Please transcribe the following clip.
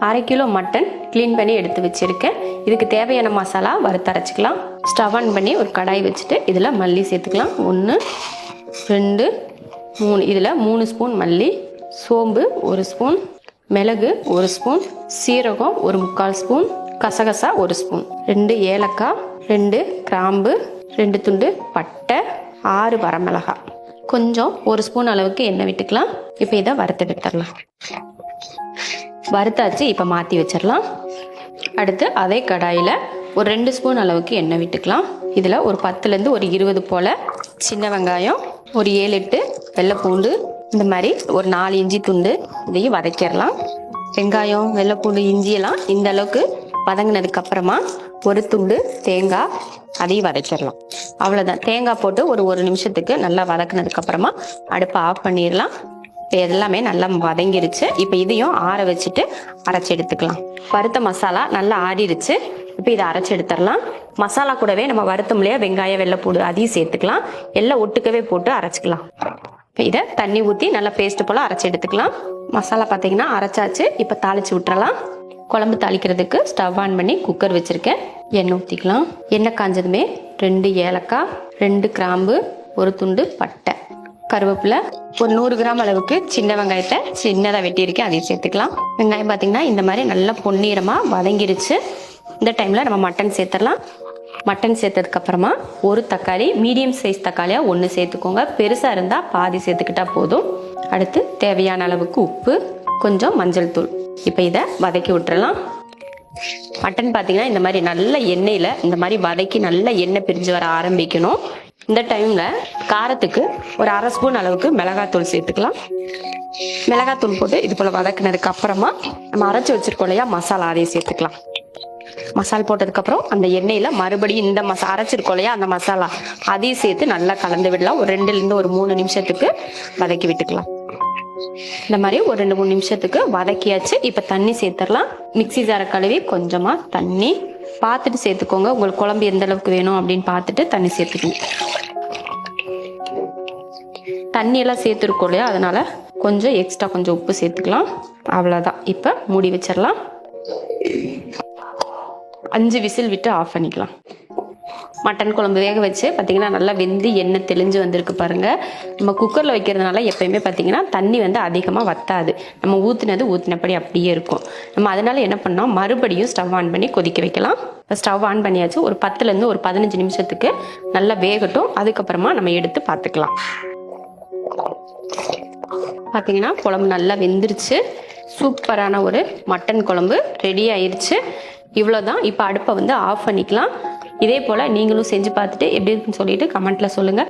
1/2 kilo mutton clean பண்ணி எடுத்து வச்சுருக்கேன். இதுக்கு தேவையான மசாலா வறுத்து அரைச்சிக்கலாம். ஸ்டவ் ஆன் பண்ணி ஒரு கடாய் வச்சுட்டு இதில் மல்லி சேர்த்துக்கலாம். 1 2 3. இதில் 3 ஸ்பூன் மல்லி, சோம்பு 1 ஸ்பூன், மிளகு 1 ஸ்பூன், சீரகம் 1/4 ஸ்பூன், கசகசா 1 ஸ்பூன், 2 ஏலக்காய், 2 கிராம்பு, 2 துண்டு பட்டை, 6 வரமிளகாய், கொஞ்சம் 1 ஸ்பூன் அளவுக்கு எண்ணெய் விட்டுக்கலாம். இப்போ இதை வறுத்தெடுத்துடலாம். வறுத்தாச்சு, இப்போ மாற்றி வச்சிடலாம். அடுத்து அதே கடாயில் ஒரு 2 ஸ்பூன் அளவுக்கு எண்ணெய் விட்டுக்கலாம். இதில் ஒரு 10லேருந்து ஒரு 20 போல் சின்ன வெங்காயம், ஒரு 7-8 வெள்ளைப்பூண்டு, இந்த மாதிரி ஒரு 4 இஞ்சி துண்டு இதையும் வதக்கிடலாம். வெங்காயம், வெள்ளைப்பூண்டு, இஞ்சியெல்லாம் இந்த அளவுக்கு வதங்கினதுக்கப்புறமா ஒரு துண்டு தேங்காய் அதையும் வதக்கிடலாம். அவ்வளோதான். தேங்காய் போட்டு ஒரு நிமிஷத்துக்கு நல்லா வதக்கினதுக்கப்புறமா அடுப்பை ஆஃப் பண்ணிடலாம். இப்போ எல்லாமே நல்லா வதங்கிருச்சு. இப்போ இதையும் ஆற வச்சுட்டு அரைச்சி எடுத்துக்கலாம். வறுத்த மசாலா நல்லா ஆறிடுச்சு. இப்போ இதை அரைச்சி எடுத்துடலாம். மசாலா கூடவே நம்ம வறுத்தோம் இல்லையா வெங்காயம், வெள்ளைப்பூடு, அதையும் சேர்த்துக்கலாம். எல்லாம் ஒட்டுக்கவே போட்டு அரைச்சிக்கலாம். இப்போ இதை தண்ணி ஊற்றி நல்லா பேஸ்ட் போல் அரைச்சி எடுத்துக்கலாம். மசாலா பார்த்தீங்கன்னா அரைச்சாச்சு. இப்போ தாளித்து விட்டுறலாம். குழம்பு தாளிக்கிறதுக்கு ஸ்டவ் ஆன் பண்ணி குக்கர் வச்சுருக்கேன். எண்ணெய் ஊற்றிக்கலாம். எண்ணெய் காஞ்சதுமே 2 ஏலக்காய், 2 கிராம்பு, 1 துண்டு பட்டை, கருவேப்பிலை, ஒரு 100 கிராம் அளவுக்கு சின்ன வெங்காயத்தை சின்னதாக வெட்டியிருக்கேன், அதையும் சேர்த்துக்கலாம். வெங்காயம் பார்த்தீங்கன்னா இந்த மாதிரி நல்லா பொன்னிறமாக வதங்கிடுச்சு. இந்த டைமில் நம்ம மட்டன் சேர்த்துடலாம். மட்டன் சேர்த்ததுக்கப்புறமா ஒரு தக்காளி, மீடியம் சைஸ் தக்காளியாக 1 சேர்த்துக்கோங்க. பெருசாக இருந்தால் பாதி சேர்த்துக்கிட்டா போதும். அடுத்து தேவையான அளவுக்கு உப்பு, கொஞ்சம் மஞ்சள் தூள். இப்போ இதை வதக்கி விட்டுறலாம். மட்டன் பார்த்தீங்கன்னா இந்த மாதிரி நல்ல எண்ணெயில் இந்த மாதிரி வதக்கி நல்ல எண்ணெய் பிரிஞ்சு வர ஆரம்பிக்கணும். இந்த டைமில் காரத்துக்கு ஒரு 1/2 ஸ்பூன் அளவுக்கு மிளகாத்தூள் சேர்த்துக்கலாம். மிளகாத்தூள் போட்டு இது போல் வதக்கினதுக்கு அப்புறமா நம்ம அரைச்சி வச்சிருக்கோம் இல்லையா மசாலா, அதையும் சேர்த்துக்கலாம். மசாலா போட்டதுக்கப்புறம் அந்த எண்ணெயில் மறுபடியும் இந்த அரைச்சிருக்கோம் இல்லையா அந்த மசாலா, அதையும் சேர்த்து நல்லா கலந்து விடலாம். ஒரு 2லேருந்து ஒரு 3 நிமிஷத்துக்கு வதக்கி விட்டுக்கலாம். இந்த மாதிரி ஒரு 2-3 நிமிஷத்துக்கு வதக்கியாச்சு. இப்போ தண்ணி சேர்த்துடலாம். மிக்ஸி ஜாரை கழுவி கொஞ்சமாக தண்ணி பார்த்துட்டு சேர்த்துக்கோங்க. உங்களுக்கு குழம்பு எந்த அளவுக்கு வேணும் அப்படின்னு பார்த்துட்டு தண்ணி சேர்த்துக்கணும். தண்ணியெல்லாம் சேர்த்துருக்கோம் இல்லையா, அதனால கொஞ்சம் எக்ஸ்ட்ரா கொஞ்சம் உப்பு சேர்த்துக்கலாம். அவ்வளோதான். இப்போ மூடி வச்சிடலாம். 5 விசில் விட்டு ஆஃப் பண்ணிக்கலாம். மட்டன் குழம்பு வேக வச்சு பார்த்தீங்கன்னா நல்லா வெந்து எண்ணெய் தெளிஞ்சு வந்திருக்கு பாருங்கள். நம்ம குக்கரில் வைக்கிறதுனால எப்பயுமே பார்த்தீங்கன்னா தண்ணி அதிகமாக வத்தாது. நம்ம ஊற்றினபடி அப்படியே இருக்கும். நம்ம அதனால என்ன பண்ணோம், மறுபடியும் ஸ்டவ் ஆன் பண்ணி கொதிக்க வைக்கலாம். இப்போ ஸ்டவ் ஆன் பண்ணியாச்சு. ஒரு 10லேருந்து ஒரு 15 நிமிஷத்துக்கு நல்லா வேகட்டும். அதுக்கப்புறமா நம்ம எடுத்து பார்த்துக்கலாம். பார்த்தீங்கன்னா குழம்பு நல்லா வெந்துருச்சு. சூப்பரான ஒரு மட்டன் குழம்பு ரெடி ஆயிடுச்சு. இவ்வளோதான். இப்போ அடுப்பை ஆஃப் பண்ணிக்கலாம். இதே போல் நீங்களும் செஞ்சு பார்த்துட்டு எப்படி இருக்குன்னு சொல்லிட்டு கமெண்ட்டில் சொல்லுங்கள்.